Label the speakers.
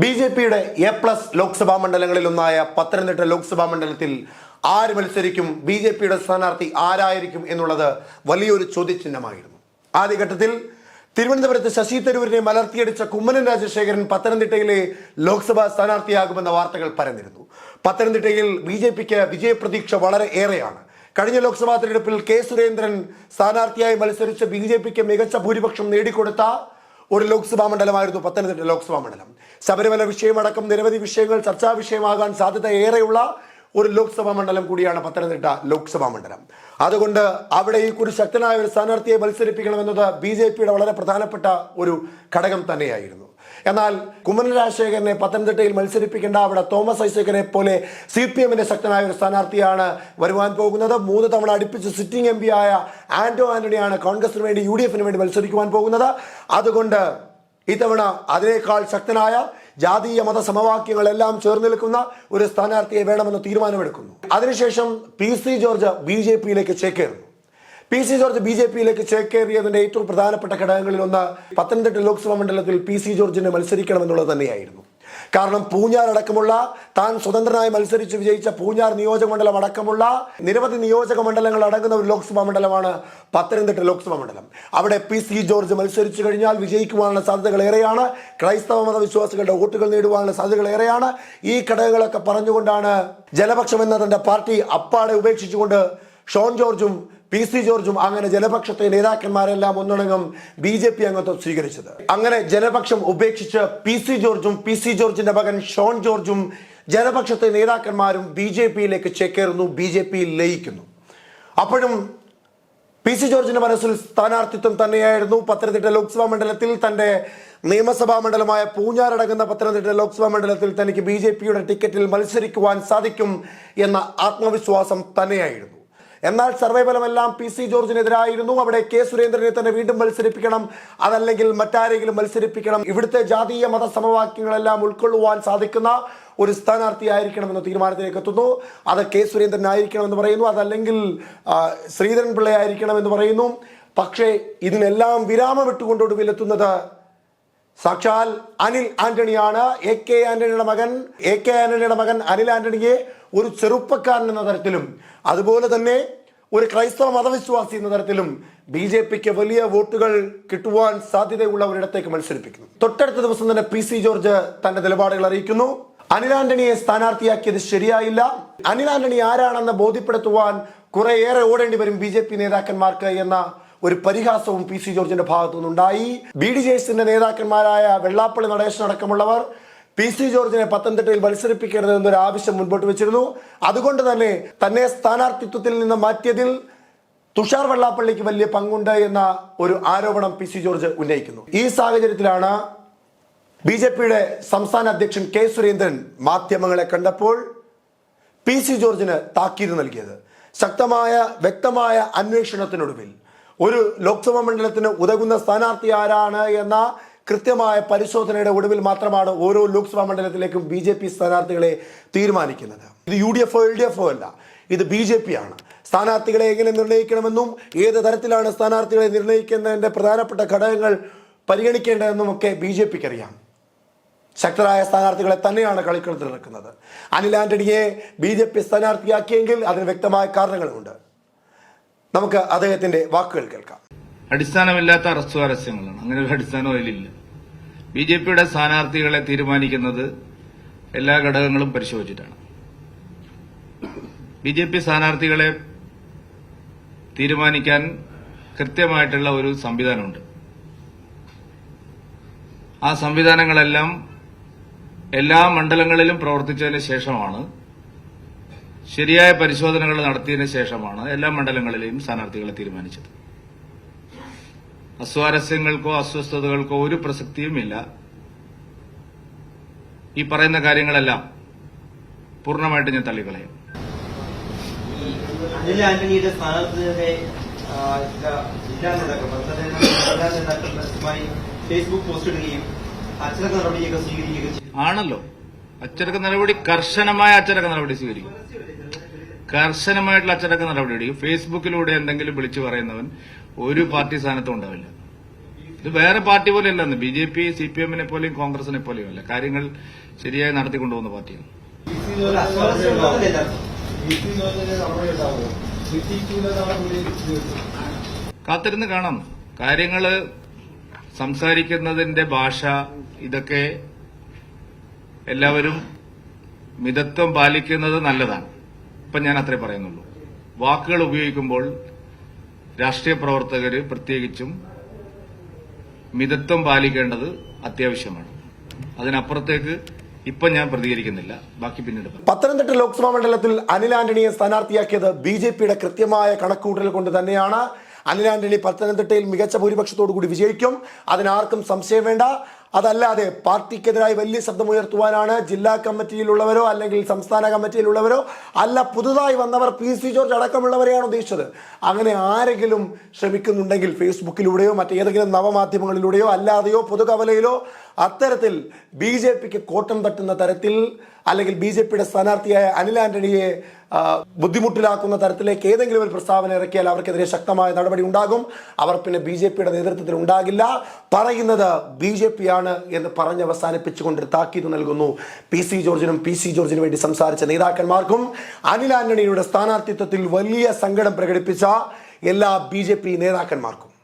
Speaker 1: ബി.ജെ.പിയുടെ A+ Lok Sabha മണ്ഡലങ്ങളിലൊന്നായ Pathanamthitta Lok Sabha മണ്ഡലത്തിൽ ആര് മത്സരിക്കും, ബി.ജെ.പിയുടെ സ്ഥാനാർത്ഥി ആരായിരിക്കും എന്നുള്ളത് വലിയൊരു ചോദ്യചിഹ്നമായിരുന്നു. ആദ്യഘട്ടത്തിൽ തിരുവനന്തപുരത്ത് ശശി തരൂരിനെ മലർത്തിയടിച്ച കുമ്മനം രാജശേഖരൻ പത്തനംതിട്ടയിലെ ലോക്സഭാ സ്ഥാനാർത്ഥിയാകുമെന്ന വാർത്തകൾ പരന്നിരുന്നു. പത്തനംതിട്ടയിൽ ബി.ജെ.പിക്ക് വിജയപ്രതീക്ഷ വളരെ ഏറെയാണ്. കഴിഞ്ഞ ലോക്സഭാ തെരഞ്ഞെടുപ്പിൽ കെ സുരേന്ദ്രൻ സ്ഥാനാർത്ഥിയായി മത്സരിച്ച് ബി.ജെ.പിക്ക് മികച്ച ഭൂരിപക്ഷം നേടിക്കൊടുത്ത ഒരു ലോക്സഭാ മണ്ഡലമായിരുന്നു പത്തനംതിട്ട ലോക്സഭാ മണ്ഡലം. ശബരിമല വിഷയമടക്കം നിരവധി വിഷയങ്ങൾ ചർച്ചാ വിഷയമാകാൻ സാധ്യത ഏറെയുള്ള ഒരു ലോക്സഭാ മണ്ഡലം കൂടിയാണ് പത്തനംതിട്ട ലോക്സഭാ മണ്ഡലം. അതുകൊണ്ട് അവിടെ ഈ ഒരു ശക്തനായ ഒരു സ്ഥാനാർത്ഥിയെ മത്സരിപ്പിക്കണമെന്നത് ബി.ജെ.പിയുടെ വളരെ പ്രധാനപ്പെട്ട ഒരു ഘടകം തന്നെയായിരുന്നു. എന്നാൽ കുമ്മനം രാജശേഖരനെ പത്തനംതിട്ടയിൽ മത്സരിപ്പിക്കേണ്ട, അവിടെ തോമസ് ഐസക്കിനെ പോലെ CPM-ന്റെ ശക്തനായ ഒരു സ്ഥാനാർത്ഥിയാണ് വരുവാൻ പോകുന്നത്. 3 തവണ അടുപ്പിച്ച് സിറ്റിംഗ് MP ആയ ആന്റോ ആന്റണിയാണ് കോൺഗ്രസിന് വേണ്ടി UDF-ന് വേണ്ടി മത്സരിക്കുവാൻ പോകുന്നത്. അതുകൊണ്ട് ഇത്തവണ അതിനേക്കാൾ ശക്തനായ ജാതീയ മത സമവാക്യങ്ങളെല്ലാം ചേർന്ന് നിൽക്കുന്ന ഒരു സ്ഥാനാർത്ഥിയെ വേണമെന്ന് തീരുമാനമെടുക്കുന്നു. അതിനുശേഷം PC ജോർജ് ബി.ജെ.പിയിലേക്ക് ചേക്കേറുന്നു. PC ജോർജ് ബി.ജെ.പിയിലേക്ക് ചേക്കേറിയതിന്റെ ഏറ്റവും പ്രധാനപ്പെട്ട ഘടകങ്ങളിൽ ഒന്ന് പത്തനംതിട്ട ലോക്സഭാ മണ്ഡലത്തിൽ PC ജോർജിനെ മത്സരിക്കണമെന്നുള്ളത് തന്നെയായിരുന്നു. കാരണം പൂഞ്ഞാർ അടക്കമുള്ള, താൻ സ്വതന്ത്രനായി മത്സരിച്ച് വിജയിച്ച പൂഞ്ഞാർ നിയോജക മണ്ഡലം അടക്കമുള്ള നിരവധി നിയോജക മണ്ഡലങ്ങൾ അടങ്ങുന്ന ഒരു ലോക്സഭാ മണ്ഡലമാണ് പത്തനംതിട്ട ലോക്സഭാ മണ്ഡലം. അവിടെ PC ജോർജ് മത്സരിച്ചു കഴിഞ്ഞാൽ വിജയിക്കുവാനുള്ള സാധ്യതകൾ ഏറെയാണ്. ക്രൈസ്തവ മതവിശ്വാസികളുടെ വോട്ടുകൾ നേടുവാനുള്ള സാധ്യതകൾ ഏറെയാണ്. ഈ ഘടകങ്ങളൊക്കെ പറഞ്ഞുകൊണ്ടാണ് ജനപക്ഷം എന്ന തന്റെ പാർട്ടി അപ്പാടെ ഉപേക്ഷിച്ചുകൊണ്ട് ഷോൺ ജോർജും PC ജോർജും അങ്ങനെ ജനപക്ഷത്തെ നേതാക്കന്മാരെല്ലാം ഒന്നടങ്കം ബി.ജെ.പി അംഗത്വം സ്വീകരിച്ചത്. അങ്ങനെ ജനപക്ഷം ഉപേക്ഷിച്ച് PC ജോർജും PC ജോർജിന്റെ മകൻ ഷോൺ ജോർജും ജനപക്ഷത്തെ നേതാക്കന്മാരും ബി.ജെ.പിയിലേക്ക് ചേക്കേറുന്നു, ബി.ജെ.പിയിൽ ലയിക്കുന്നു. അപ്പോഴും PC ജോർജിന്റെ മനസ്സിൽ സ്ഥാനാർത്ഥിത്വം തന്നെയായിരുന്നു. പത്തനംതിട്ട ലോക്സഭാ മണ്ഡലത്തിൽ, തന്റെ നിയമസഭാ മണ്ഡലമായ പൂഞ്ഞാറടങ്ങുന്ന പത്തനംതിട്ട ലോക്സഭാ മണ്ഡലത്തിൽ തനിക്ക് ബി.ജെ.പിയുടെ ടിക്കറ്റിൽ മത്സരിക്കുവാൻ സാധിക്കും എന്ന ആത്മവിശ്വാസം തന്നെയായിരുന്നു. എന്നാൽ സർവേ ഫലമെല്ലാം PC ജോർജിനെതിരായിരുന്നു. അവിടെ കെ സുരേന്ദ്രനെ തന്നെ വീണ്ടും മത്സരിപ്പിക്കണം, അതല്ലെങ്കിൽ മറ്റാരെങ്കിലും മത്സരിപ്പിക്കണം. ഇവിടുത്തെ ജാതീയ മത സമവാക്യങ്ങളെല്ലാം ഉൾക്കൊള്ളുവാൻ സാധിക്കുന്ന ഒരു സ്ഥാനാർത്ഥിയായിരിക്കണമെന്ന തീരുമാനത്തിലേക്ക് എത്തുന്നു. അത് കെ സുരേന്ദ്രൻ ആയിരിക്കണമെന്ന് പറയുന്നു, അതല്ലെങ്കിൽ ശ്രീധരൻ പിള്ള ആയിരിക്കണമെന്ന് പറയുന്നു. പക്ഷേ ഇതിനെല്ലാം വിരാമം ഇട്ടുകൊണ്ടൊടുവിലെത്തുന്നത് സാക്ഷാൽ അനിൽ ആന്റണിയാണ്. AK ആന്റണിയുടെ മകൻ അനിൽ ആന്റണിയെ ഒരു ചെറുപ്പക്കാരൻ എന്ന തരത്തിലും അതുപോലെ തന്നെ ഒരു ക്രൈസ്തവ മതവിശ്വാസി എന്ന തരത്തിലും ബി.ജെ.പിക്ക് വലിയ വോട്ടുകൾ കിട്ടുവാൻ സാധ്യതയുള്ള ഒരിടത്തേക്ക് മത്സരിപ്പിക്കുന്നു. തൊട്ടടുത്ത ദിവസം തന്നെ PC ജോർജ് തന്റെ നിലപാടുകൾ അറിയിക്കുന്നു. അനിൽ ആന്റണിയെ സ്ഥാനാർത്ഥിയാക്കിയത് ശരിയായില്ല. അനിൽ ആന്റണി ആരാണെന്ന് ബോധ്യപ്പെടുത്തുവാൻ കുറേയേറെ ഓടേണ്ടി വരും ബി.ജെ.പി നേതാക്കന്മാർക്ക് എന്ന ഒരു പരിഹാസവും PC ജോർജിന്റെ ഭാഗത്തു നിന്നുണ്ടായി. BDJS-ന്റെ നേതാക്കന്മാരായ വെള്ളാപ്പള്ളി നടേശൻ അടക്കമുള്ളവർ PC ജോർജിനെ പത്തനംതിട്ടയിൽ മത്സരിപ്പിക്കരുത് എന്നൊരു ആവശ്യം മുൻപോട്ട് വെച്ചിരുന്നു. അതുകൊണ്ട് തന്നെ സ്ഥാനാർത്ഥിത്വത്തിൽ നിന്ന് മാറ്റിയതിൽ തുഷാർ വെള്ളാപ്പള്ളിക്ക് വലിയ പങ്കുണ്ട് എന്ന ഒരു ആരോപണം PC ജോർജ് ഉന്നയിക്കുന്നു. ഈ സാഹചര്യത്തിലാണ് ബി.ജെ.പിയുടെ സംസ്ഥാന അധ്യക്ഷൻ കെ സുരേന്ദ്രൻ മാധ്യമങ്ങളെ കണ്ടപ്പോൾ PC ജോർജിന് താക്കീത് നൽകിയത്. ശക്തമായ വ്യക്തമായ അന്വേഷണത്തിനൊടുവിൽ ഒരു ലോക്സഭാ മണ്ഡലത്തിന് ഉതകുന്ന സ്ഥാനാർത്ഥി ആരാണ് എന്ന കൃത്യമായ പരിശോധനയുടെ ഒടുവിൽ മാത്രമാണ് ഓരോ ലോക്സഭാ മണ്ഡലത്തിലേക്കും ബി.ജെ.പി സ്ഥാനാർത്ഥികളെ തീരുമാനിക്കുന്നത്. ഇത് UDF LDF അല്ല, ഇത് ബി.ജെ.പി ആണ്. സ്ഥാനാർത്ഥികളെ എങ്ങനെ നിർണ്ണയിക്കണമെന്നും ഏത് തരത്തിലാണ് സ്ഥാനാർത്ഥികളെ നിർണ്ണയിക്കുന്നതിന്റെ പ്രധാനപ്പെട്ട ഘടകങ്ങൾ പരിഗണിക്കേണ്ടതെന്നും ഒക്കെ ബി.ജെ.പിക്ക് അറിയാം. ശക്തരായ സ്ഥാനാർത്ഥികളെ തന്നെയാണ് കളിക്കളത്തിൽ ഇറക്കുന്നത്. അനിൽ ആന്റണിയെ ബി.ജെ.പി സ്ഥാനാർത്ഥിയാക്കിയെങ്കിൽ അതിന് വ്യക്തമായ കാരണങ്ങളുണ്ട്. നമുക്ക് അദ്ദേഹത്തിന്റെ വാക്കുകൾ കേൾക്കാം.
Speaker 2: അടിസ്ഥാനമില്ലാത്ത അറസ്റ്റുപരസ്യങ്ങളാണ്. അങ്ങനെ ഒരു അടിസ്ഥാനം അതിലില്ല. ബി.ജെ.പിയുടെ സ്ഥാനാർത്ഥികളെ തീരുമാനിക്കുന്നത് എല്ലാ ഘടകങ്ങളും പരിശോധിച്ചിട്ടാണ്. ബി.ജെ.പി സ്ഥാനാർത്ഥികളെ തീരുമാനിക്കാൻ കൃത്യമായിട്ടുള്ള ഒരു സംവിധാനമുണ്ട്. ആ സംവിധാനങ്ങളെല്ലാം എല്ലാ മണ്ഡലങ്ങളിലും പ്രവർത്തിച്ചതിന് ശേഷമാണ്, ശരിയായ പരിശോധനകൾ നടത്തിയതിനു ശേഷമാണ് എല്ലാ മണ്ഡലങ്ങളിലെയും സ്ഥാനാർത്ഥികളെ തീരുമാനിച്ചത്. അസ്വാരസ്യങ്ങൾക്കോ അസ്വസ്ഥതകൾക്കോ ഒരു പ്രസക്തിയുമില്ല. ഈ പറയുന്ന കാര്യങ്ങളെല്ലാം പൂർണ്ണമായിട്ട് ഞാൻ തള്ളിക്കളയും.
Speaker 3: അനിൽ ആന്റണിയുടെ സ്ഥാനാർത്ഥിയുടെ ജില്ലാ നേതാക്കളുമായി ഫേസ്ബുക്ക് പോസ്റ്റ് ഇടുകയും അച്ചടക്ക നടപടിയൊക്കെ സ്വീകരിക്കുകയും
Speaker 2: ആണല്ലോ. അച്ചടക്ക നടപടി, കർശനമായ അച്ചടക്ക നടപടി സ്വീകരിക്കും. കർശനമായിട്ടുള്ള അച്ചടക്ക നടപടി. ഫേസ്ബുക്കിലൂടെ എന്തെങ്കിലും വിളിച്ചു പറയുന്നവൻ ഒരു പാർട്ടി സ്ഥാനത്തും ഉണ്ടാവില്ല. ഇത് വേറെ പാർട്ടി പോലെ അല്ലെന്ന്. BJP CPM-നെ പോലെയും കോൺഗ്രസിനെ പോലെയും അല്ല. കാര്യങ്ങൾ ശരിയായി നടത്തിക്കൊണ്ടുപോകുന്ന പാർട്ടിയാണ്.
Speaker 3: ഒരു അസ്വാരസ്യം ഉണ്ടാവില്ല എല്ലാവർക്കും.
Speaker 2: കാത്തിരുന്ന് കാണാം. കാര്യങ്ങള് സംസാരിക്കുന്നതിന്റെ ഭാഷ ഇതൊക്കെ എല്ലാവരും മിതത്വം പാലിക്കുന്നത് നല്ലതാണ്. ഇപ്പം ഞാൻ അത്രേ പറയുന്നുള്ളൂ. വാക്കുകൾ ഉപയോഗിക്കുമ്പോൾ രാഷ്ട്രീയ പ്രവർത്തകര് പ്രത്യേകിച്ചും മിതത്വം പാലിക്കേണ്ടത് അത്യാവശ്യമാണ്. അതിനപ്പുറത്തേക്ക് ഇപ്പം ഞാൻ പ്രതികരിക്കുന്നില്ല. ബാക്കി പിന്നീട് പറയാം.
Speaker 1: പത്തനംതിട്ട ലോക്സഭാ മണ്ഡലത്തിൽ അനിൽ ആന്റണിയെ സ്ഥാനാർത്ഥിയാക്കിയത് BJPയുടെ കൃത്യമായ കണക്കുകൂട്ടൽ കൊണ്ട് തന്നെയാണ്. അനിൽ ആന്റണി പത്തനംതിട്ടയിൽ മികച്ച ഭൂരിപക്ഷത്തോടുകൂടി വിജയിക്കും, അതിനാർക്കും സംശയം വേണ്ട. അതല്ലാതെ പാർട്ടിക്കെതിരായി വലിയ ശബ്ദമുയർത്തുവാനാണ് ജില്ലാ കമ്മിറ്റിയിലുള്ളവരോ അല്ലെങ്കിൽ സംസ്ഥാന കമ്മിറ്റിയിലുള്ളവരോ അല്ല പുതുതായി വന്നവർ PC ജോർജ് അടക്കമുള്ളവരെയാണ് ഉദ്ദേശിച്ചത്. അങ്ങനെ ആരെങ്കിലും ശ്രമിക്കുന്നുണ്ടെങ്കിൽ ഫേസ്ബുക്കിലൂടെയോ മറ്റേതെങ്കിലും നവമാധ്യമങ്ങളിലൂടെയോ അല്ലാതെയോ പൊതുകവലയിലോ അത്തരത്തിൽ BJPക്ക് കോട്ടം തട്ടുന്ന തരത്തിൽ അല്ലെങ്കിൽ BJPയുടെ സ്ഥാനാർത്ഥിയായ അനിൽ ആന്റണിയെ ബുദ്ധിമുട്ടിലാക്കുന്ന തരത്തിലേക്ക് ഏതെങ്കിലും ഒരു പ്രസ്താവന ഇറക്കിയാൽ അവർക്കെതിരെ ശക്തമായ നടപടി ഉണ്ടാകും. അവർ പിന്നെ BJPയുടെ നേതൃത്വത്തിൽ ഉണ്ടാകില്ല. പറയുന്നത് BJP ആണ് എന്ന് പറഞ്ഞ് അവസാനിപ്പിച്ചുകൊണ്ട് താക്കീത് നൽകുന്നു PC ജോർജിനും PC ജോർജിനു വേണ്ടി സംസാരിച്ച നേതാക്കന്മാർക്കും അനിൽ ആന്റണിയുടെ സ്ഥാനാർത്ഥിത്വത്തിൽ വലിയ സങ്കടം പ്രകടിപ്പിച്ച എല്ലാ BJP നേതാക്കന്മാർക്കും.